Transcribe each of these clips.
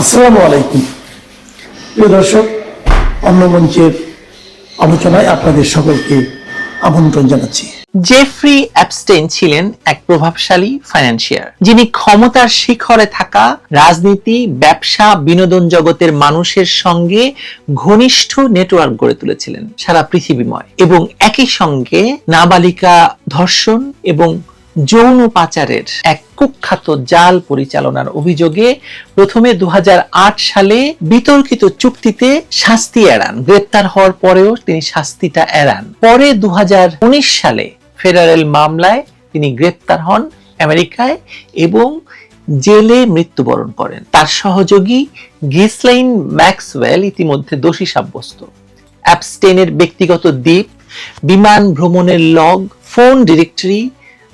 আসসালামু আলাইকুম প্রিয় দর্শক, অন্য মঞ্চের আলোচনায় আপনাদের সকলকে আমন্ত্রণ জানাচ্ছি। জেফ্রি অ্যাপস্টেইন ছিলেন এক প্রভাবশালী ফাইন্যান্সিয়ার, যিনি ক্ষমতার শিখরে থাকা রাজনীতি, ব্যবসা, বিনোদন জগতের মানুষের সঙ্গে ঘনিষ্ঠ নেটওয়ার্ক গড়ে তুলেছিলেন সারা পৃথিবীময়, এবং একই সঙ্গে নাবালিকা ধর্ষণ এবং যৌন পাচারের এক কুখ্যাত জাল পরিচালনার অভিযোগে প্রথমে 2008 সালে বিতর্কিত চুক্তিতে শাস্তি এড়ান। গ্রেপ্তার হওয়ার পরেও তিনি শাস্তিটা এড়ান। পরে 2019 সালে ফেডারেল মামলায় তিনি গ্রেপ্তার হন আমেরিকায় এবং জেলে মৃত্যুবরণ করেন। তার সহযোগী গিসলাইন ম্যাক্সওয়েল ইতিমধ্যে দোষী সাব্যস্ত। অ্যাপস্টেইনের ব্যক্তিগত দ্বীপ, বিমান ভ্রমণের লগ, ফোন ডিরেক্টরি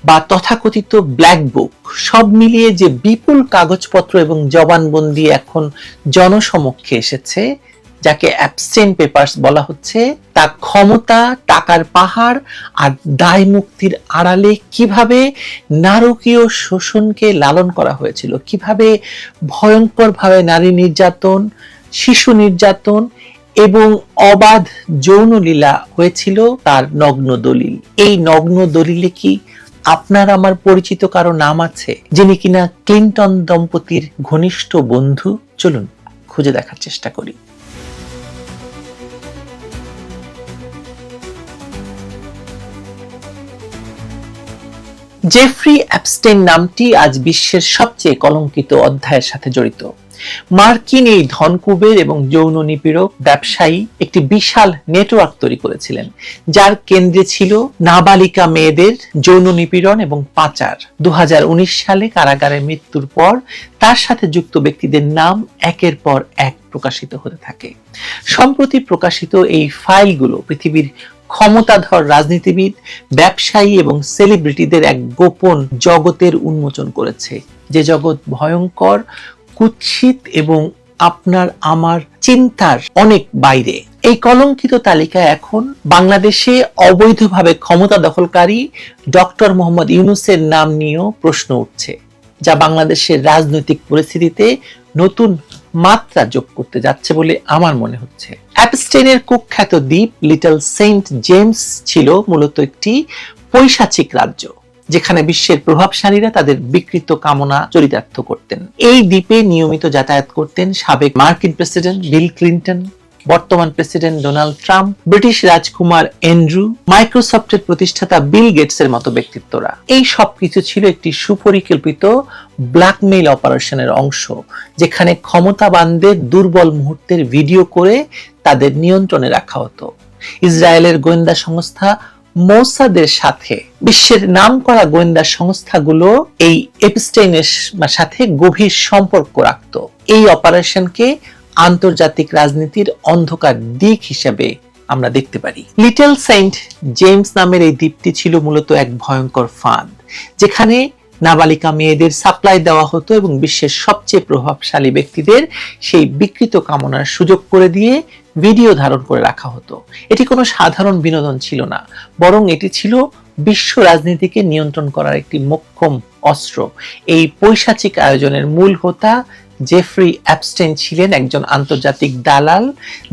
বা তথাকথিত ব্ল্যাক বুক সব মিলিয়ে যে বিপুল কাগজপত্র এবং জবানবন্দি এখন জনসমক্ষে এসেছে, যাকে অ্যাপস্টেইন পেপারস বলা হচ্ছে, তা ক্ষমতা, টাকার পাহাড় আর দায় মুক্তির আড়ালে কিভাবে নারকীয় শোষণকে লালন করা হয়েছিল, কিভাবে ভয়ঙ্করভাবে নারী নির্যাতন, শিশু নির্যাতন এবং অবাধ যৌনলীলা হয়েছিল, তার নগ্ন দলিল। এই নগ্ন দলিলে কি আপনার আমার পরিচিত কারো নাম আছে, যিনি কিনা ক্লিনটন দম্পতির ঘনিষ্ঠ বন্ধু? চলুন খুঁজে দেখার চেষ্টা করি। জেফ্রি অ্যাপস্টেইন নামটি আজ বিশ্বের সবচেয়ে কলঙ্কিত অধ্যায়ের সাথে জড়িত। মার্কিন এই ধনকুবের এবং যৌন নিপীড়ক ব্যবসায়ী একটি বিশাল নেটওয়ার্ক তৈরি করেছিলেন, যার কেন্দ্রে ছিল নাবালিকা মেয়েদের যৌন নিপীড়ন এবং পাচার। 2019 সালে কারাগারে মৃত্যুর পর তার সাথে যুক্ত ব্যক্তিদের নাম একের পর এক প্রকাশিত হতে থাকে। সম্প্রতি প্রকাশিত এই ফাইলগুলো পৃথিবীর ক্ষমতাধর রাজনীতিবিদ, ব্যবসায়ী এবং সেলিব্রিটিদের এক গোপন জগতের উন্মোচন করেছে, যে জগৎ ভয়ঙ্কর, কুৎসিত এবং আপনার আমার চিন্তার অনেক বাইরে। এই কলঙ্কিত তালিকায় এখন বাংলাদেশে অবৈধভাবে ক্ষমতা দখলকারী ডক্টর মোহাম্মদ ইউনূসের নাম নিয়েও প্রশ্ন উঠছে, যা বাংলাদেশের রাজনৈতিক পরিস্থিতিতে নতুন মাত্রা যোগ করতে যাচ্ছে বলে আমার মনে হচ্ছে। অ্যাপস্টেইনের কুখ্যাত দ্বীপ লিটল সেন্ট জেমস ছিল মূলত একটি পৈশাচিক রাজ্য, যেখানে বিশ্বের প্রভাবশালীরা তাদের বিকৃত কামনা চরিতার্থ করতেন। এই দ্বীপে নিয়মিত যাতায়াত করতেন সাবেক মার্কিন প্রেসিডেন্ট বিল ক্লিনটন, বর্তমান প্রেসিডেন্ট ডোনাল্ড ট্রাম্প, ব্রিটিশ রাজকুমার অ্যান্ড্রু, মাইক্রোসফটের প্রতিষ্ঠাতা বিল গেটসের মতো ব্যক্তিত্বরা। এই সবকিছু ছিল একটি সুপরিকল্পিত ব্ল্যাকমেইল অপারেশনের অংশ, যেখানে ক্ষমতাবানদের দুর্বল মুহূর্তের ভিডিও করে তাদের নিয়ন্ত্রণে রাখা হতো। ইসরায়েলের গোয়েন্দা সংস্থা মোসাদের সাথে বিশ্বের নামকরা গোয়েন্দা সংস্থাগুলো এই এপস্টেইনের সাথে গভীর সম্পর্ক রাখত। এই অপারেশনকে আন্তর্জাতিক রাজনীতির অন্ধকার দিক হিসেবে আমরা দেখতে পারি। লিটল সেন্ট জেমস নামের এই দ্বীপটি ছিল মূলত এক ভয়ঙ্কর ফাঁদ, যেখানে নাবালিকা মেয়েদের সাপ্লাই দেওয়া হতো এবং বিশ্বের সবচেয়ে প্রভাবশালী ব্যক্তিদের সেই বিকৃত কামনার সুযোগ করে দিয়ে ভিডিও ধারণ করে রাখা হতো। এটি কোনো সাধারণ বিনোদন ছিল না, বরং এটি ছিল বিশ্ব রাজনীতিকে নিয়ন্ত্রণ করার একটি মোক্ষম অস্ত্র। এই পৈশাচিক আয়োজনের মূল হোতা জেফ্রি অ্যাপস্টেইন ছিলেন একজন আন্তর্জাতিক দালাল,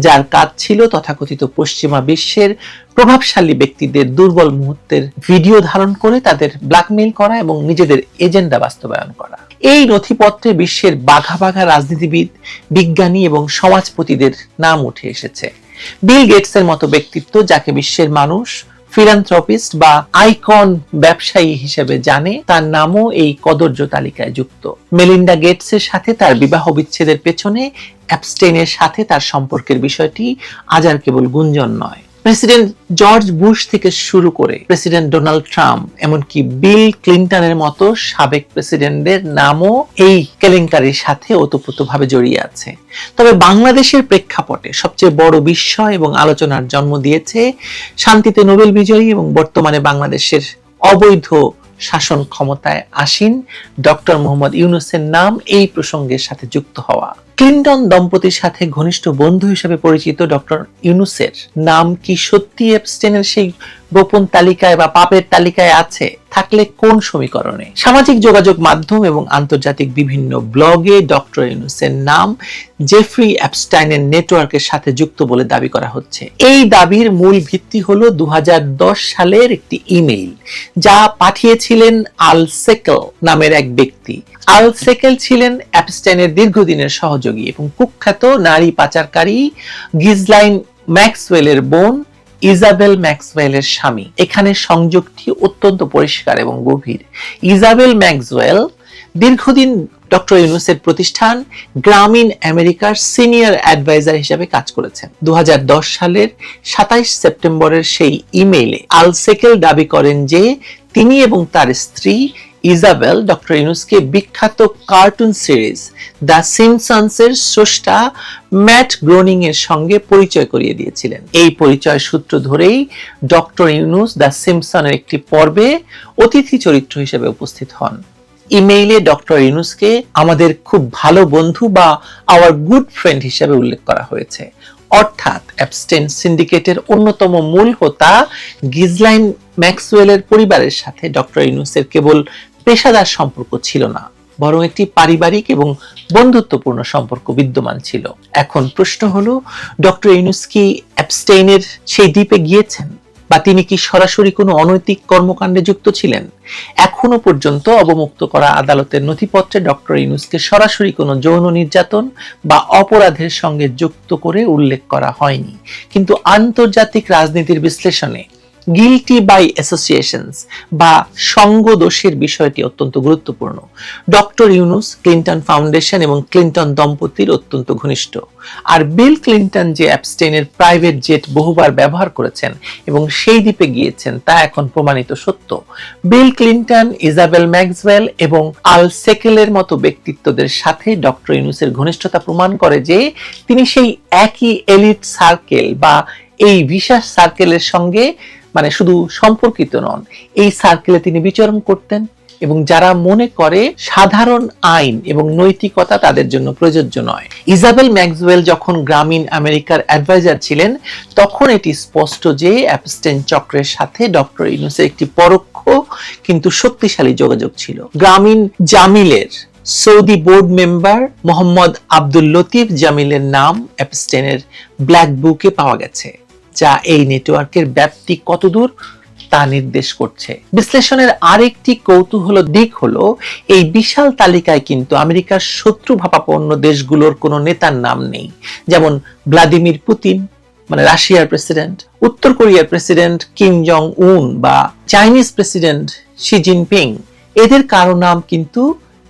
যার কাজ ছিল তথাকথিত পশ্চিমা বিশ্বের প্রভাবশালী ব্যক্তিদের দুর্বল মুহূর্তের ভিডিও ধারণ করে তাদের ব্ল্যাকমেইল করা এবং নিজেদের এজেন্ডা বাস্তবায়ন করা। এই নথিপত্রে বিশ্বের বাঘা বাঘা রাজনীতিবিদ, বিজ্ঞানী এবং সমাজপতিদের নাম উঠে এসেছে। বিল গেটসের মতো ব্যক্তিত্ব, যাকে বিশ্বের মানুষ ফিলান্থ্রপিস্ট বা আইকন ব্যবসায়ী হিসেবে জানে, তার নামও এই কদর্য তালিকায় যুক্ত। মেলিন্ডা গেটসের সাথে তার বিবাহ বিচ্ছেদের পেছনে অ্যাপস্টেইনের সাথে তার সম্পর্কের বিষয়টি আজ আর কেবল গুঞ্জন নয়। প্রেসিডেন্ট জর্জ বুশ থেকে শুরু করে প্রেসিডেন্ট ডোনাল্ড ট্রাম্প, এমনকি বিল ক্লিনটনের মতো সাবেক প্রেসিডেন্টদের নামও এই কেলেঙ্কারির সাথে ওতপ্রোতভাবে জড়িয়ে আছে। তবে বাংলাদেশের প্রেক্ষাপটে সবচেয়ে বড় বিস্ময় এবং আলোচনার জন্ম দিয়েছে শান্তিতে নোবেল বিজয়ী এবং বর্তমানে বাংলাদেশের অবৈধ শাসন ক্ষমতায় আসীন ডক্টর মোহাম্মদ ইউনূসের নাম এই প্রসঙ্গের সাথে যুক্ত হওয়া। ক্লিনটন দম্পতির সাথে ঘনিষ্ঠ বন্ধু হিসেবে পরিচিত ডক্টর ইউনূসের নাম কি সত্যি অ্যাপস্টেইনের সেই গোপন তালিকায় বা পাপের তালিকায় আছে, থাকলে কোন সমীকরণে? সামাজিক যোগাযোগ মাধ্যম এবং আন্তর্জাতিক বিভিন্ন ব্লগে ডক্টর ইউনূসের নাম জেফ্রি অ্যাপস্টাইনের নেটওয়ার্কের সাথে যুক্ত বলে দাবি করা হচ্ছে। এই দাবির মূল ভিত্তি হলো 2010 সালের একটি ইমেইল যা পাঠিয়েছিলেন আল সেকেল নামের এক ব্যক্তি। আল সেকেল ছিলেন অ্যাপস্টাইনের দীর্ঘদিনের সহযোগী এবং কুখ্যাত নারী পাচারকারী গিজলাইন ম্যাক্সওয়েলের বোন ইজাবেল ম্যাক্সওয়েলের স্বামী। এখানে সংযোগটি অত্যন্ত পরিষ্কার এবং গভীর। ইজাবেল ম্যাক্সওয়েল দীর্ঘদিন ডক্টর ইউনূসের প্রতিষ্ঠান গ্রামীণ আমেরিকার সিনিয়র অ্যাডভাইজার হিসেবে কাজ করেছেন। 2010 সালের 27 সেপ্টেম্বরের সেই ইমেইলে আল সেকেল দাবি করেন যে তিনি এবং তার স্ত্রী ইজাবেল ডক্টর ইউনূসকে বিখ্যাত কার্টুন সিরিজ দ্য সিম্পসনসের স্রষ্টা ম্যাট গ্রোনিং এর সঙ্গে পরিচয় করিয়ে দিয়েছিলেন। এই পরিচয় সূত্র ধরেই ডক্টর ইউনূস দ্য সিম্পসনের একটি পর্বে অতিথি চরিত্র হিসেবে উপস্থিত হন। ইমেইলে ডক্টর ইউনূসকে আমাদের খুব ভালো বন্ধু বা আওয়ার গুড ফ্রেন্ড হিসেবে উল্লেখ করা হয়েছে। অর্থাৎ অ্যাপস্টেইন সিন্ডিকেটের অন্যতম মূল হোতা গিজলাইন ম্যাক্সওয়েলের পরিবারের সাথে ডক্টর ইউনূসের কেবল পেশাদার সম্পর্ক ছিল না, বরং একটি পারিবারিক এবং বন্ধুত্বপূর্ণ সম্পর্ক বিদ্যমান ছিল। এখন প্রশ্ন হলো, ডক্টর ইউনূস কি অ্যাপস্টেইনের সেই দ্বীপে গিয়েছেন, বা তিনি কি সরাসরি কোনো অনৈতিক কর্মকাণ্ডে যুক্ত ছিলেন? এখনো পর্যন্ত অবমুক্ত করা আদালতের নথিপত্রে ডক্টর ইউনূসকে সরাসরি কোনো যৌন নির্যাতন বা অপরাধের সঙ্গে যুক্ত করে উল্লেখ করা হয়নি। কিন্তু আন্তর্জাতিক রাজনীতির বিশ্লেষণে গিলটি বাই অ্যাসোসিয়েশনস বা সঙ্গ দোষের বিষয়টি অত্যন্ত গুরুত্বপূর্ণ। ডক্টর ইউনূস ক্লিন্টন ফাউন্ডেশন এবং ক্লিন্টন দম্পতির অত্যন্ত ঘনিষ্ঠ, আর বিল ক্লিন্টন যে অ্যাপস্টেইনের প্রাইভেট জেট বহুবার ব্যবহার করেছেন এবং সেই দ্বীপে গিয়েছেন তা এখন প্রমাণিত সত্য। বিল ক্লিন্টন, ইজাবেল ম্যাক্সওয়েল এবং আল সেকেলের মতো ব্যক্তিত্বদের সাথে ডক্টর ইউনূসের ঘনিষ্ঠতা প্রমাণ করে যে তিনি সেই একই এলিট সার্কেল বা এই বিশেষ সার্কেলের সঙ্গে শুধু সম্পর্কিত নন, এই সার্কেলে তিনি বিচরণ করতেন এবং যারা মনে করে সাধারণ আইন এবং নৈতিকতা তাদের জন্য প্রযোজ্য নয়। ইজাবেল ম্যাক্সওয়েল যখন গ্রামীণ আমেরিকার অ্যাডভাইজার ছিলেন তখন এটি স্পষ্ট যে অ্যাপস্টেইন চক্রের সাথে ডক্টর ইউনূসের একটি পরোক্ষ কিন্তু শক্তিশালী যোগাযোগ ছিল। গ্রামীণ জামিলের Saudi board member Mohammad Abdul Latif জামিলের নাম অ্যাপস্টেইনের ব্ল্যাক বুকে পাওয়া গেছে, যা এই নেটওয়ার্কের ব্যাপ্তি কতদূর তা নির্দেশ করছে। বিশ্লেষণের আরেকটি কৌতূহল দিক হলো, এই বিশাল তালিকায় কিন্তু আমেরিকার শত্রুভাবাপন্ন দেশগুলোর কোনো নেতার নাম নেই, যেমন ভ্লাদিমির পুতিন রাশিয়ার প্রেসিডেন্ট, উত্তর কোরিয়ার প্রেসিডেন্ট কিম জং উন বা চাইনিজ প্রেসিডেন্ট শি জিনপিং। এদের কারো নাম কিন্তু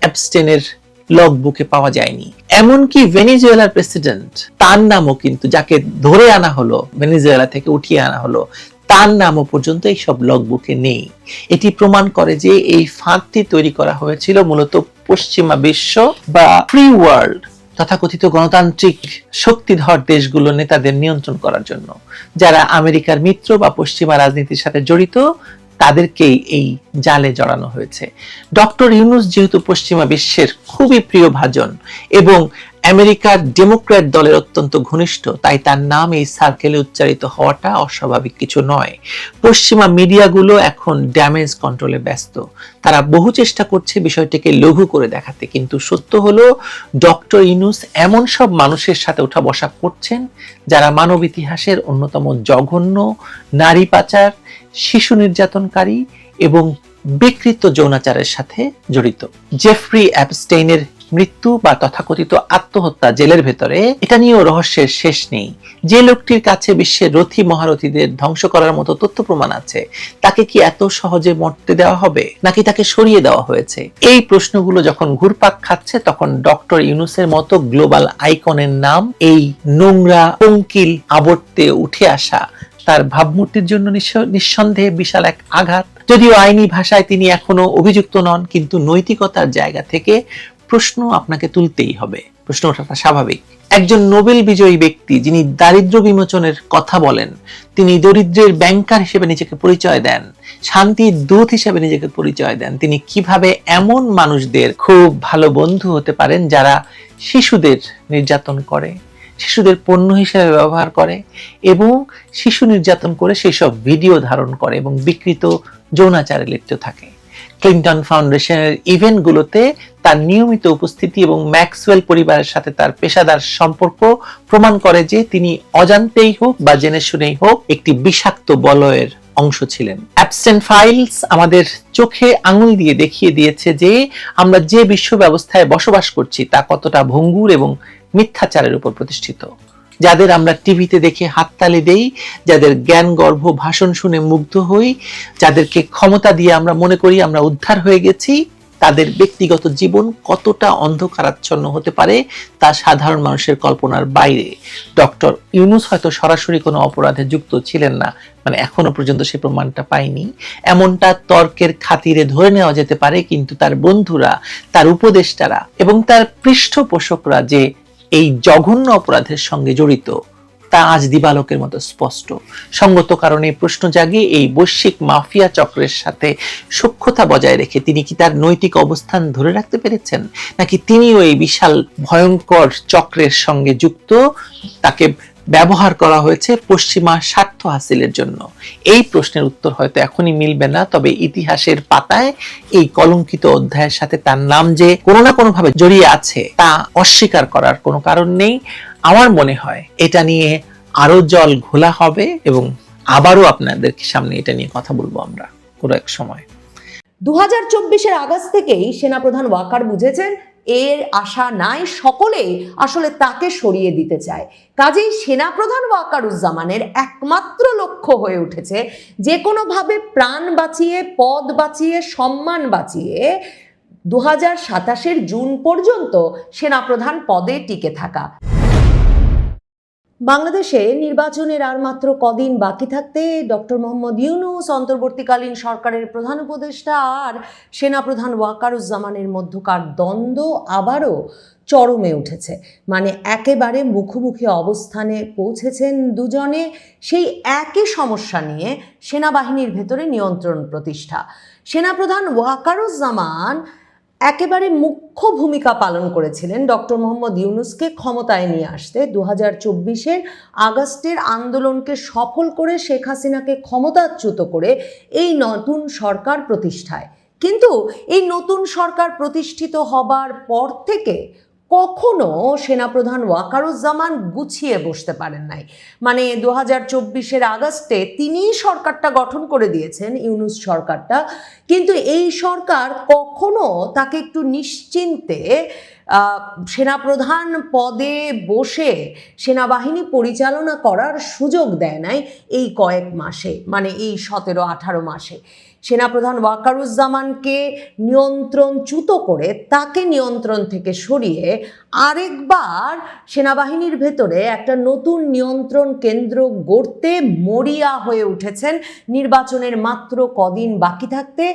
অ্যাপস্টেইনের লগ বুকে পাওয়া যায়নি। এমনকি ভেনেজুয়েলার প্রেসিডেন্ট, তার নামও কিন্তু, যাকে ধরে আনা হলো ভেনেজুয়েলা থেকে উঠিয়ে আনা হলো, তার নামও পর্যন্ত এই সব লগ বুকে নেই। এটি প্রমাণ করে যে এই ফাঁদটি তৈরি করা হয়েছিল মূলত পশ্চিমা বিশ্ব বা ফ্রি ওয়ার্ল্ড তথাকথিত গণতান্ত্রিক শক্তিধর দেশগুলো নেতাদের নিয়ন্ত্রণ করার জন্য। যারা আমেরিকার মিত্র বা পশ্চিমা রাজনীতির সাথে জড়িত তাদেরকেই এই জালে জড়ানো হয়েছে। ডক্টর ইউনূস যেহেতু পশ্চিমা বিশ্বের খুবই প্রিয় ভাজন এবং আমেরিকার ডেমোক্র্যাট দলের অত্যন্ত ঘনিষ্ঠ, তাই তার নাম এই সার্কেলে উচ্চারিত হওয়াটা অস্বাভাবিক কিছু নয়। পশ্চিমা মিডিয়াগুলো এখন ড্যামেজ কন্ট্রোলে ব্যস্ত। তারা বহু চেষ্টা করছে বিষয়টিকে লঘু করে দেখাতে, কিন্তু সত্য হলো ডক্টর ইউনূস এমন সব মানুষের সাথে ওঠা বসা করছেন যারা মানব ইতিহাসের অন্যতম জঘন্য নারী পাচার, শিশু নির্যাতনকারী এবং বিকৃত যৌনাচারের সাথে জড়িত। জেফ্রি অ্যাপস্টেইনের মৃত্যু বা তথাকথিত আত্মহত্যা জেলের ভেতরে, এটা নিয়েও রহস্যের শেষ নেই। যে লোকটির কাছে বিশ্বের রথী মহারথীদের ধ্বংস করার মতো তথ্য প্রমাণ আছে, তাকে কি এত সহজে মরতে দেওয়া হবে, নাকি তাকে সরিয়ে দেওয়া হয়েছে? এই প্রশ্নগুলো যখন ঘুরপাক খাচ্ছে তখন ডক্টর ইউনূসের মতো গ্লোবাল আইকনের নাম এই নোংরা পঙ্কিল আবর্তে উঠে আসা তার ভাবমূর্তির জন্য নিঃসন্দেহে বিশাল এক আঘাত। যদিও আইনি ভাষায় তিনি এখনো অভিযুক্ত নন, কিন্তু নৈতিকতার জায়গা থেকে প্রশ্ন আপনাকে তুলতেই হবে। প্রশ্ন ওঠাটা স্বাভাবিক। একজন নোবেল বিজয়ী ব্যক্তি যিনি দারিদ্র্য বিমোচনের কথা বলেন, তিনি দরিদ্রের ব্যাংকার হিসেবে নিজেকে পরিচয় দেন, শান্তির দূত হিসেবে নিজেকে পরিচয় দেন, তিনি কিভাবে এমন মানুষদের খুব ভালো বন্ধু হতে পারেন যারা শিশুদের নির্যাতন করে, শিশুদের পণ্য হিসেবে ব্যবহার করে এবং শিশু নির্যাতন করে সেসব ভিডিও ধারণ করে এবং বিকৃত যৌনাচারে লিপ্ত থাকে। ক্লিনটন ফাউন্ডেশনের ইভেন্টগুলোতে তার নিয়মিত উপস্থিতি এবং ম্যাক্সওয়েল পরিবারের সাথে তার পেশাদার সম্পর্ক প্রমাণ করে যে তিনি অজান্তেই হোক বা জেনে শুনেই হোক একটি বিষাক্ত বলয়ের অংশ ছিলেন। অ্যাবস্টেন ফাইলস আমাদের চোখে আঙুল দিয়ে দেখিয়ে দিয়েছে যে আমরা যে বিশ্ব ব্যবস্থায় বসবাস করছি তা কতটা ভঙ্গুর এবং মিথ্যাচারের উপর প্রতিষ্ঠিত। যাদের আমরা টিভিতে দেখে হাততালি দেই, যাদের জ্ঞান গর্ভ ভাষণ শুনে মুগ্ধ হই, যাদেরকে ক্ষমতা দিয়ে আমরা মনে করি আমরা উদ্ধার হয়ে গেছি, তাদের ব্যক্তিগত জীবন কতটা অন্ধকারাচ্ছন্ন হতে পারে তা সাধারণ মানুষের কল্পনার বাইরে। ডক্টর ইউনূস হয়তো সরাসরি কোনো অপরাধে যুক্ত ছিলেন না, মানে এখনো পর্যন্ত সে প্রমাণটা পায়নি, এমনটা তর্কের খাতিরে ধরে নেওয়া যেতে পারে, কিন্তু তার বন্ধুরা, তার উপদেষ্টারা এবং তার পৃষ্ঠপোষকরা যে এই জঘন্য অপরাধের সঙ্গে জড়িত তা আজ দিবালোকের মতো স্পষ্ট। সঙ্গত কারণে প্রশ্ন জাগে, এই বৈশ্বিক মাফিয়া চক্রের সাথে সখ্যতা বজায় রেখে তিনি কি তার নৈতিক অবস্থান ধরে রাখতে পেরেছেন, নাকি তিনিও এই বিশাল ভয়ঙ্কর চক্রের সঙ্গে যুক্ত, তাকে ব্যবহার করা হয়েছে পশ্চিমা স্বার্থ হাসিলের জন্য? এই প্রশ্নের উত্তর হয়তো এখনই মিলবে না, তবে ইতিহাসের পাতায় এই কলঙ্কিত অধ্যায়ের সাথে তার নাম যে কোনো না কোনো ভাবে জড়িয়ে আছে তা অস্বীকার করার কোনো কারণ নেই। আমার মনে হয় এটা নিয়ে আরো জল ঘোলা হবে এবং আবারও আপনাদের সামনে এটা নিয়ে কথা বলবো আমরা কোনো এক সময়। 2024-এর আগস্ট থেকেই সেনাপ্রধান ওয়াকার বুঝেছেন এর আশা নাই, সকলেই আসলে তাকে সরিয়ে দিতে চায়। কাজেই সেনাপ্রধান ওয়াকারুজ্জামানের একমাত্র লক্ষ্য হয়ে উঠেছে যে কোনোভাবে প্রাণ বাঁচিয়ে, পদ বাঁচিয়ে, সম্মান বাঁচিয়ে 2027-এর জুন পর্যন্ত সেনাপ্রধান পদে টিকে থাকা। বাংলাদেশে নির্বাচনের আর মাত্র কদিন বাকি থাকতে ডক্টর মোহাম্মদ ইউনূস, অন্তর্বর্তীকালীন সরকারের প্রধান উপদেষ্টা আর সেনাপ্রধান ওয়াকারুজ্জামানের মধ্যকার দ্বন্দ্ব আবারও চরমে উঠেছে। মানে একেবারে মুখোমুখি অবস্থানে পৌঁছেছেন দুজনে সেই একই সমস্যা নিয়ে, সেনাবাহিনীর ভেতরে নিয়ন্ত্রণ প্রতিষ্ঠা। সেনাপ্রধান ওয়াকারুজ্জামান একেবারে মুখ্য ভূমিকা পালন করেছিলেন ডক্টর মোহাম্মদ ইউনূসকে ক্ষমতায় নিয়ে আসতে। 2024-এর আগস্টের আন্দোলনকে সফল করে শেখ হাসিনাকে ক্ষমতাচ্যুত করে এই নতুন সরকার প্রতিষ্ঠায়। কিন্তু এই নতুন সরকার প্রতিষ্ঠিত হবার পর থেকে কখনো সেনাপ্রধান ওয়াকারুজ্জামান গুছিয়ে বসতে পারেন নাই। মানে 2024-এর আগস্টে তিনিই সরকারটা গঠন করে দিয়েছেন, ইউনূস সরকারটা, কিন্তু এই সরকার কখনো তাকে একটু নিশ্চিন্তে সেনাপ্রধান পদে বসে সেনাবাহিনী পরিচালনা করার সুযোগ দেয় নাই এই কয়েক মাসে, মানে এই 17-18 মাসে। সেনাপ্রধান ওয়াকারুজ্জামানকে নিয়ন্ত্রণচ্যুত করে তাকে নিয়ন্ত্রণ থেকে সরিয়ে আরেকবার সেনাবাহিনীর ভেতরে একটা নতুন নিয়ন্ত্রণ কেন্দ্র গড়তে মরিয়া হয়ে উঠেছেন নির্বাচনের মাত্র কদিন বাকি থাকতে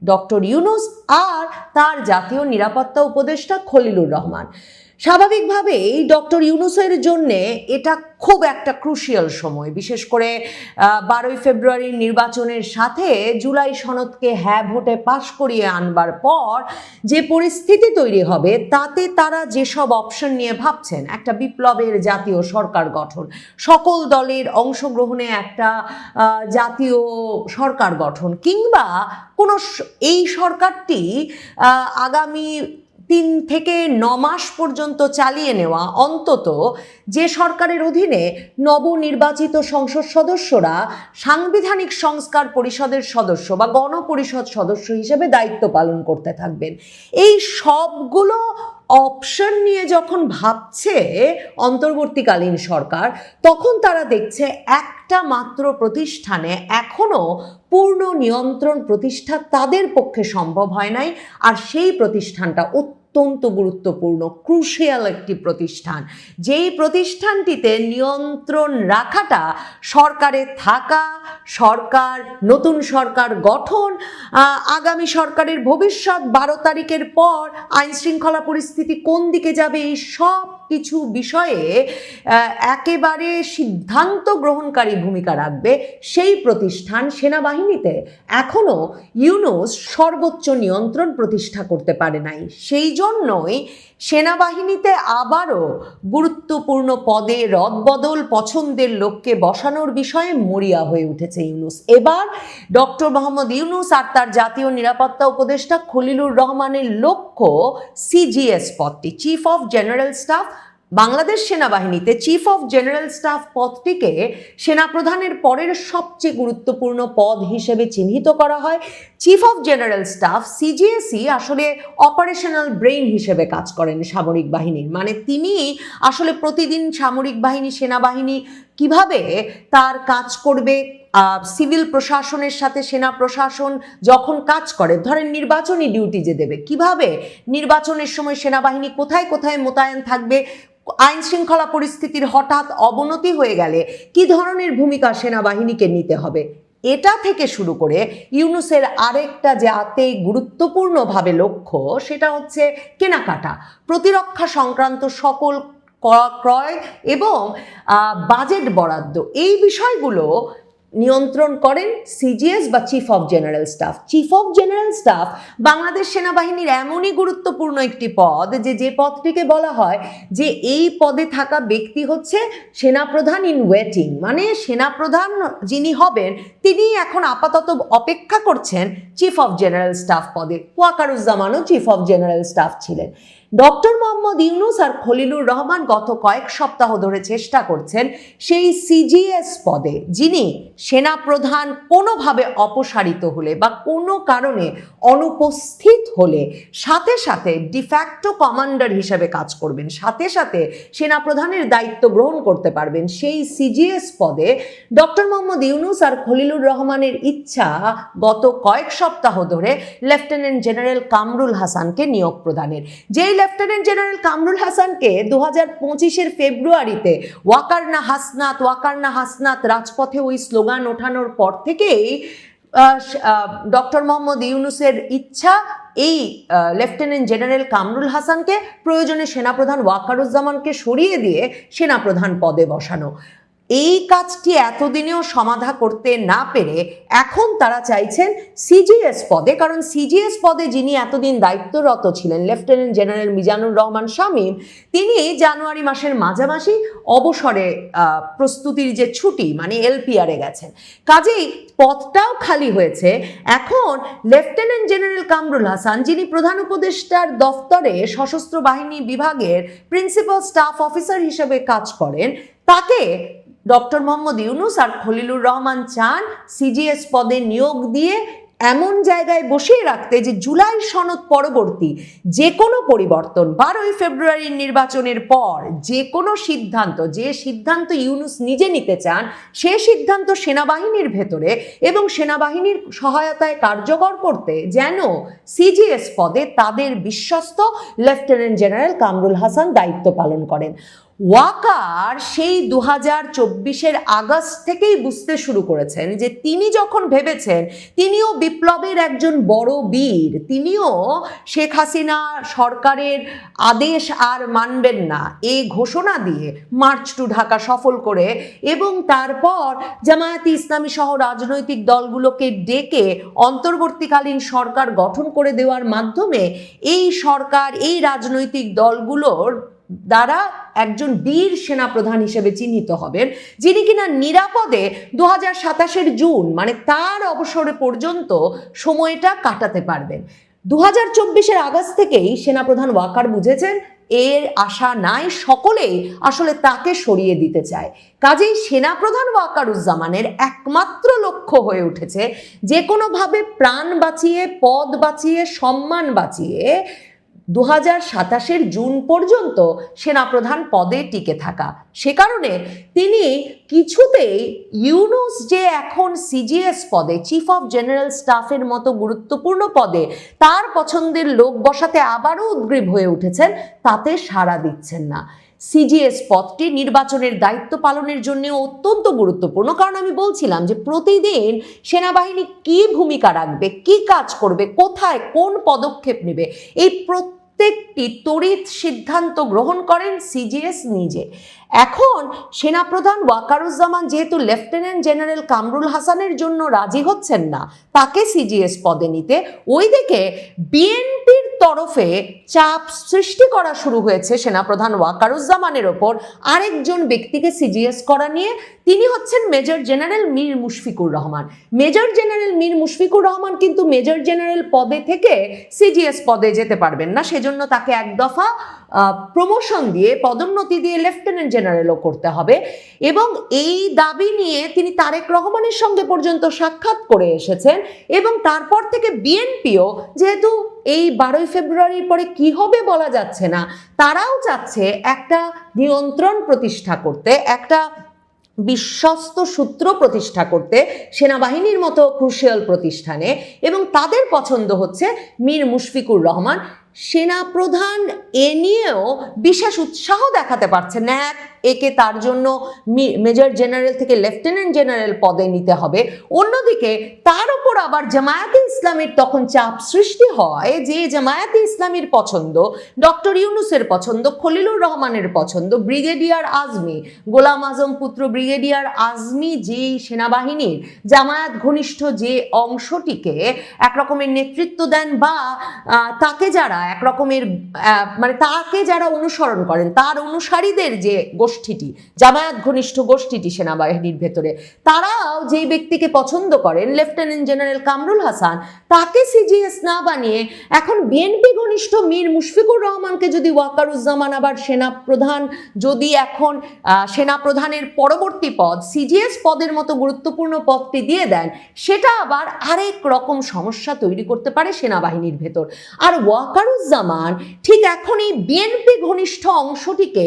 ডক্টর ইউনূস আর তার জাতীয় নিরাপত্তা উপদেষ্টা খলিলুর রহমান। স্বাভাবিকভাবেই ডক্টর ইউনূসের জন্যে এটা খুব একটা ক্রুশিয়াল সময়, বিশেষ করে 12ই ফেব্রুয়ারির নির্বাচনের সাথে জুলাই সনদকে হ্যাঁ ভোটে পাশ করিয়ে আনবার পর যে পরিস্থিতি তৈরি হবে তাতে তারা যেসব অপশন নিয়ে ভাবছেন, একটা বিপ্লবের জাতীয় সরকার গঠন, সকল দলের অংশগ্রহণে একটা জাতীয় সরকার গঠন, কিংবা কোনো এই সরকারটি আগামী 3 থেকে 9 মাস পর্যন্ত চালিয়ে নেওয়া, অন্তত যে সরকারের অধীনে নবনির্বাচিত সংসদ সদস্যরা সাংবিধানিক সংস্কার পরিষদের সদস্য বা গণপরিষদ সদস্য হিসেবে দায়িত্ব পালন করতে থাকবেন। এই সবগুলো অপশন নিয়ে যখন ভাবছে অন্তর্বর্তীকালীন সরকার, তখন তারা দেখছে একটা মাত্র প্রতিষ্ঠানে এখনো পূর্ণ নিয়ন্ত্রণ প্রতিষ্ঠা তাদের পক্ষে সম্ভব হয় নাই। আর সেই প্রতিষ্ঠানটা অত্যন্ত গুরুত্বপূর্ণ, ক্রুশিয়াল একটি প্রতিষ্ঠান, যেই প্রতিষ্ঠানটিতে নিয়ন্ত্রণ রাখাটা, সরকারে থাকা, সরকার, নতুন সরকার গঠন, আগামী সরকারের ভবিষ্যৎ, 12 তারিখের পর আইন শৃঙ্খলা পরিস্থিতি কোন দিকে যাবে, এই সব কিছু বিষয়ে একেবারে সিদ্ধান্ত গ্রহণকারী ভূমিকা রাখবে সেই প্রতিষ্ঠান সেনাবাহিনীতে এখনো ইউনূস সর্বোচ্চ নিয়ন্ত্রণ প্রতিষ্ঠা করতে পারে নাই। সেই জন্যই সেনাবাহিনীতে আবারও গুরুত্বপূর্ণ পদে রদবদল, পছন্দের লোককে বসানোর বিষয়ে মরিয়া হয়ে উঠেছে ইউনূস। এবার ডক্টর মোহাম্মদ ইউনূস আর তার জাতীয় নিরাপত্তা উপদেষ্টা খলিলুর রহমানের লক্ষ্য সিজিএস পদটি, chief of general staff. Bangladesh সেনাবাহিনীতে চিফ অফ জেনারেল স্টাফ পদটিকে সেনাপ্রধানের পরের সবচেয়ে গুরুত্বপূর্ণ পদ হিসেবে চিহ্নিত করা হয়। চিফ অফ জেনারেল স্টাফ, সিজিএসই আসলে অপারেশনাল ব্রেইন হিসেবে কাজ করেন সামরিক বাহিনীর। মানে তিনি আসলে প্রতিদিন সামরিক বাহিনী, সেনাবাহিনী কিভাবে তার কাজ করবে, সিভিল প্রশাসনের সাথে সেনা প্রশাসন যখন কাজ করে, ধরেন নির্বাচনী ডিউটি যে দেবে, কিভাবে নির্বাচনের সময় সেনাবাহিনী কোথায় কোথায় মোতায়েন থাকবে, আইন শৃঙ্খলা পরিস্থিতির হঠাৎ অবনতি হয়ে গেলে কি ধরনের ভূমিকা সেনাবাহিনীকে নিতে হবে, এটা থেকে শুরু করে ইউনূসের আরেকটা যাতে গুরুত্বপূর্ণভাবে লক্ষ্য, সেটা হচ্ছে কেনাকাটা, প্রতিরক্ষা সংক্রান্ত সকল ক্রয় এবং বাজেট বরাদ্দ, এই বিষয়গুলো নিয়ন্ত্রণ করেন সিজিএস বা chief of general staff. Chief of general staff Bangladesh সেনাবাহিনীর এমনই গুরুত্বপূর্ণ একটি পদ যে পদটিকে বলা হয় যে এই পদে থাকা ব্যক্তি হচ্ছে সেনাপ্রধান ইন ওয়েটিং, মানে সেনাপ্রধান যিনি হবেন তিনি এখন আপাতত অপেক্ষা করছেন চিফ অফ জেনারেল স্টাফ পদে। ওয়াকারুজ্জামানও চিফ অফ জেনারেল স্টাফ ছিলেন। ডক্টর মোহাম্মদ ইউনূস আর খলিলুর রহমান গত কয়েক সপ্তাহ ধরে চেষ্টা করছেন সেই সিজিএস পদে, যিনি সেনাপ্রধান কোনোভাবে অপসারিত হলে বা কোনো কারণে অনুপস্থিত হলে সাথে সাথে ডিফ্যাক্টো কমান্ডার হিসেবে কাজ করবেন, সাথে সাথে সেনাপ্রধানের দায়িত্ব গ্রহণ করতে পারবেন। সেই সিজিএস পদে ডক্টর মোহাম্মদ ইউনূস আর খলিলুর রহমানের ইচ্ছা গত কয়েক সপ্তাহ ধরে লেফটেন্যান্ট জেনারেল কামরুল হাসানকে নিয়োগ প্রদানের। যেই লেফটেন্যান্ট জেনারেল কামরুল হাসানকে 2025-এর ফেব্রুয়ারিতে ওয়াকারনা হাসনাত রাজপথে ওই স্লোগান ওঠানোর পর থেকেই ডক্টর মোহাম্মদ ইউনূসের ইচ্ছা এই লেফটেন্যান্ট জেনারেল কামরুল হাসানকে প্রয়োজনে সেনাপ্রধান ওয়াকারুজ্জামানকে সরিয়ে দিয়ে সেনাপ্রধান পদে বসানো। এই কাজটি এতদিনেও সমাধা করতে না পেরে এখন তারা চাইছেন সিজিএস পদে, কারণ সিজিএস পদে যিনি এতদিন দায়িত্বরত ছিলেন লেফটেন্যান্ট জেনারেল মিজানুর রহমান শামীম, তিনি জানুয়ারি মাসের মাঝামাঝি অবসরে প্রস্তুতির যে ছুটি মানে এলপিআরে গেছেন, কাজেই পদটাও খালি হয়েছে। এখন লেফটেন্যান্ট জেনারেল কামরুল হাসান, যিনি প্রধান উপদেষ্টার দফতরে সশস্ত্র বাহিনী বিভাগের প্রিন্সিপাল স্টাফ অফিসার হিসেবে কাজ করেন, তাকে ডক্টর মোহাম্মদ ইউনূস আর খলিলুর রহমান চান সিজিএস পদে নিয়োগ দিয়ে এমন জায়গায় বসিয়ে রাখতে যে জুলাই সনদ পরবর্তী যে কোনো পরিবর্তন, 12ই ফেব্রুয়ারির নির্বাচনের পর যে কোনো সিদ্ধান্ত, যে সিদ্ধান্ত ইউনূস নিজে নিতে চান, সে সিদ্ধান্ত সেনাবাহিনীর ভেতরে এবং সেনাবাহিনীর সহায়তায় কার্যকর করতে যেন সিজিএস পদে তাদের বিশ্বস্ত লেফটেন্যান্ট জেনারেল কামরুল হাসান দায়িত্ব পালন করেন। ওয়াকার সেই 2024-এর আগস্ট থেকেই বুঝতে শুরু করেছেন যে তিনি যখন ভেবেছেন তিনিও বিপ্লবের একজন বড় বীর, তিনিও শেখ হাসিনা সরকারের আদেশ আর মানবেন না এই ঘোষণা দিয়ে মার্চ টু ঢাকা সফল করে এবং তারপর জামায়াতে ইসলামী সহ রাজনৈতিক দলগুলোকে ডেকে অন্তর্বর্তীকালীন সরকার গঠন করে দেওয়ার মাধ্যমে এই সরকার, এই রাজনৈতিক দলগুলোর দ্বারা একজন বীর সেনাপ্রধান হিসেবে চিহ্নিত হবেন, যিনি কিনা নিরাপদে 2027-এর জুন মানে তার অবসরে পর্যন্ত সময়টা কাটাতে পারবেন। 2024-এর আগস্ট থেকেই সেনাপ্রধান ওয়াকার বুঝেছেন এর আশা নাই, সকলেই আসলে তাকে সরিয়ে দিতে চায়। কাজেই সেনাপ্রধান ওয়াকারুজ্জামানের একমাত্র লক্ষ্য হয়ে উঠেছে যে কোনোভাবে প্রাণ বাঁচিয়ে, পদ বাঁচিয়ে, সম্মান বাঁচিয়ে 2027-এর জুন পর্যন্ত সেনাপ্রধান পদে টিকে থাকা। সে কারণে তিনি কিছুতেই ইউনূস যে এখন সিজিএস পদে, চিফ অফ জেনারেল স্টাফের মতো গুরুত্বপূর্ণ পদে তার পছন্দের লোক বসাতে আবারও উদ্গ্রীব হয়ে উঠেছেন, তাতে সাড়া দিচ্ছেন না। সিজিএস পদটি নির্বাচনের দায়িত্ব পালনের জন্য অত্যন্ত গুরুত্বপূর্ণ। কারণ আমি বলছিলাম যে প্রতিদিন সেনাবাহিনী কি ভূমিকা রাখবে, কি কাজ করবে, কোথায় কোন পদক্ষেপ নেবে, এই প্রত্যেকটি তড়িৎ সিদ্ধান্ত গ্রহণ করেন সিজিএস নিজে। এখন সেনাপ্রধান ওয়াকারুজ্জামান যেহেতু লেফটেন্যান্ট জেনারেল কামরুল হাসানের জন্য রাজি হচ্ছেন না তাকে সিজিএস পদে নিতে, ওইদিকে বিএনপির তরফে চাপ সৃষ্টি করা শুরু হয়েছে সেনাপ্রধান ওয়াকারুজ্জামানের ওপর আরেকজন ব্যক্তিকে সিজিএস করা নিয়ে। তিনি হচ্ছেন major general Mir Mushfiqur Rahman. Major general Mir Mushfiqur Rahman কিন্তু মেজর জেনারেল পদে থেকে সিজিএস পদে যেতে পারবেন না, সেজন্য তাকে এক দফা প্রমোশন দিয়ে, পদোন্নতি দিয়ে লেফটেন্যান্ট জেনারেলও করতে হবে। এবং এই দাবি নিয়ে তিনি তারেক রহমানের সঙ্গে পর্যন্ত সাক্ষাৎ করে এসেছেন। এবং তারপর থেকে বিএনপিও, যেহেতু এই 12ই ফেব্রুয়ারির পরে কি হবে বলা যাচ্ছে না, তারাও চাচ্ছে একটা নিয়ন্ত্রণ প্রতিষ্ঠা করতে, একটা বিশ্বস্ত সূত্র প্রতিষ্ঠা করতে সেনাবাহিনীর মতো ক্রুশিয়াল প্রতিষ্ঠানে। এবং তাদের পছন্দ হচ্ছে মীর মুশফিকুর রহমান। সেনাপ্রধান এ নিয়েও বিশেষ উৎসাহ দেখাতে পারছেন না, একে তার জন্য মেজর জেনারেল থেকে লেফটেন্যান্ট জেনারেল পদে নিতে হবে। অন্যদিকে তার উপর আবার জামায়াতে ইসলামীর তখন চাপ সৃষ্টি হয় যে জামায়াতে ইসলামীর পছন্দ, ডক্টর ইউনূসের পছন্দ, খলিলুর রহমানের পছন্দ, ব্রিগেডিয়ার আজমি, গোলাম আজম পুত্র ব্রিগেডিয়ার আজমি যে সেনাবাহিনীর জামায়াত ঘনিষ্ঠ যে অংশটিকে একরকমের নেতৃত্ব দেন বা তাকে যারা একরকমের মানে তাকে যারা অনুসরণ করেন, তার অনুসারীদের যে গোষ্ঠীটি, জামায়াত ঘনিষ্ঠ গোষ্ঠীটি সেনাবাহিনীর ভেতরে, তারাও যেই ব্যক্তিকে পছন্দ করেন লেফটেন্যান্ট জেনারেল কামরুল হাসান, তাকে সিজিএস না বানিয়ে এখন বিএনপি ঘনিষ্ঠ মীর মুশফিকুর রহমানকে যদি ওয়াকারুজ্জামান আবার সেনাপ্রধান, যদি এখন সেনাপ্রধানের পরবর্তী পদ সিজিএস পদের মতো গুরুত্বপূর্ণ পদটি দিয়ে দেন, সেটা আবার আরেক রকম সমস্যা তৈরি করতে পারে সেনাবাহিনীর ভেতর। আর ওয়াকারুজ্জামান ঠিক এখন এই বিএনপি ঘনিষ্ঠ অংশটিকে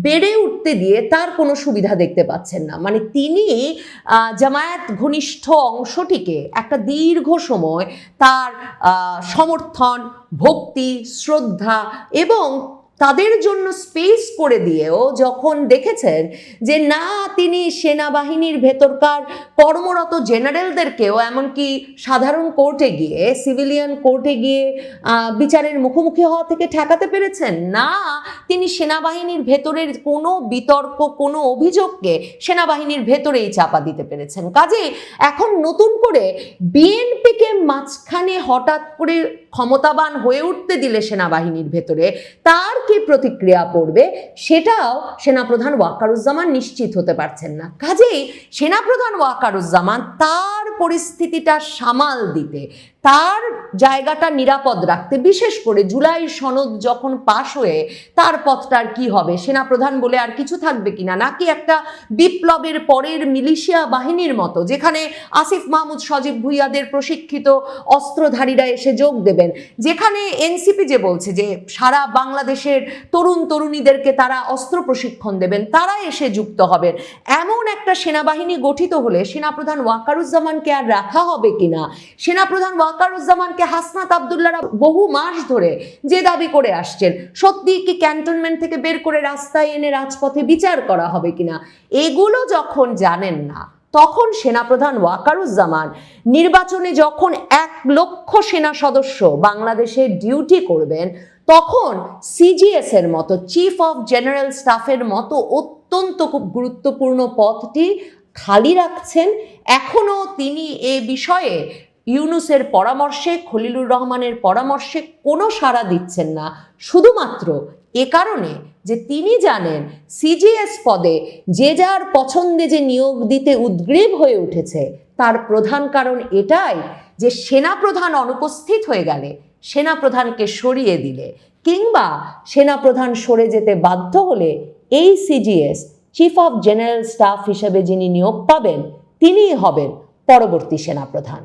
বেড়ে উঠতে দিয়ে তার কোনো সুবিধা দেখতে পাচ্ছেন না। মানে তিনি জামায়াত ঘনিষ্ঠ অংশটিকে একটা দীর্ঘ সময় তার সমর্থন, ভক্তি, শ্রদ্ধা এবং তাদের জন্য স্পেস করে দিয়েও যখন দেখেছেন যে না, তিনি সেনাবাহিনীর ভেতরকার কর্মরত জেনারেলদেরকেও এমনকি সাধারণ কোর্টে গিয়ে, সিভিলিয়ান কোর্টে গিয়ে বিচারের মুখোমুখি হওয়া থেকে ঠেকাতে পেরেছেন না, তিনি সেনাবাহিনীর ভেতরের কোনো বিতর্ক, কোনো অভিযোগকে সেনাবাহিনীর ভেতরেই চাপা দিতে পেরেছেন। কাজে এখন নতুন করে বিএনপিকে মাঝখানে হঠাৎ করে ক্ষমতাবান হয়ে উঠতে দিলে সেনাবাহিনীর ভেতরে তার কি প্রতিক্রিয়া পড়বে সেটাও সেনাপ্রধান ওয়াকারুজ্জামান নিশ্চিত হতে পারছেন না। কাজেই সেনাপ্রধান ওয়াকারুজ্জামান তার পরিস্থিতিটা সামাল দিতে, তার জায়গাটা নিরাপদ রাখতে, বিশেষ করে জুলাই সনদ যখন পাশ হয়ে তার পথটার কি হবে, সেনাপ্রধান বলে আর কিছু থাকবে কিনা, নাকি একটা বিপ্লবের পরের মিলিশিয়া বাহিনীর মতো যেখানে আসিফ মাহমুদ, সজীব ভুইয়াদের প্রশিক্ষিত অস্ত্রধারীরা এসে যোগ দেবেন, যেখানে এনসিপি যে বলছে যে সারা বাংলাদেশের তরুণ তরুণীদেরকে তারা অস্ত্র প্রশিক্ষণ দেবেন, তারা এসে যুক্ত হবেন। এমন একটা সেনাবাহিনী গঠিত হলে সেনাপ্রধান ওয়াকারুজ্জামানকে আর রাখা হবে কিনা, সেনাপ্রধান ওয়াকারুজ্জামানকে হাসনাত আব্দুল্লাহরা বহু মাস ধরে যে দাবি করে আসছেন, সত্যি কি ক্যান্টনমেন্ট থেকে বের করে রাস্তায় এনে রাজপথে বিচার করা হবে কিনা, এগুলো যখন জানেন না, তখন সেনাপ্রধান ওয়াকারুজ্জামান নির্বাচনে যখন 1 লক্ষ সেনা সদস্য বাংলাদেশে ডিউটি করবেন, তখন সিজিএস এর মতো, চিফ অফ জেনারেল স্টাফের মতো অত্যন্ত খুব গুরুত্বপূর্ণ পদটি খালি রাখছেন। এখনো তিনি এ বিষয়ে ইউনূসের পরামর্শে, খলিলুর রহমানের পরামর্শে কোনো সাড়া দিচ্ছেন না, শুধুমাত্র এ কারণে যে তিনি জানেন সিজিএস পদে যে যার পছন্দে যে নিয়োগ দিতে উদ্গ্রীব হয়ে উঠেছে, তার প্রধান কারণ এটাই যে সেনাপ্রধান অনুপস্থিত হয়ে গেলে, সেনাপ্রধানকে সরিয়ে দিলে কিংবা সেনাপ্রধান সরে যেতে বাধ্য হলে এই CGS chief of general staff হিসেবে যিনি নিয়োগ পাবেন, তিনিই হবেন পরবর্তী সেনাপ্রধান।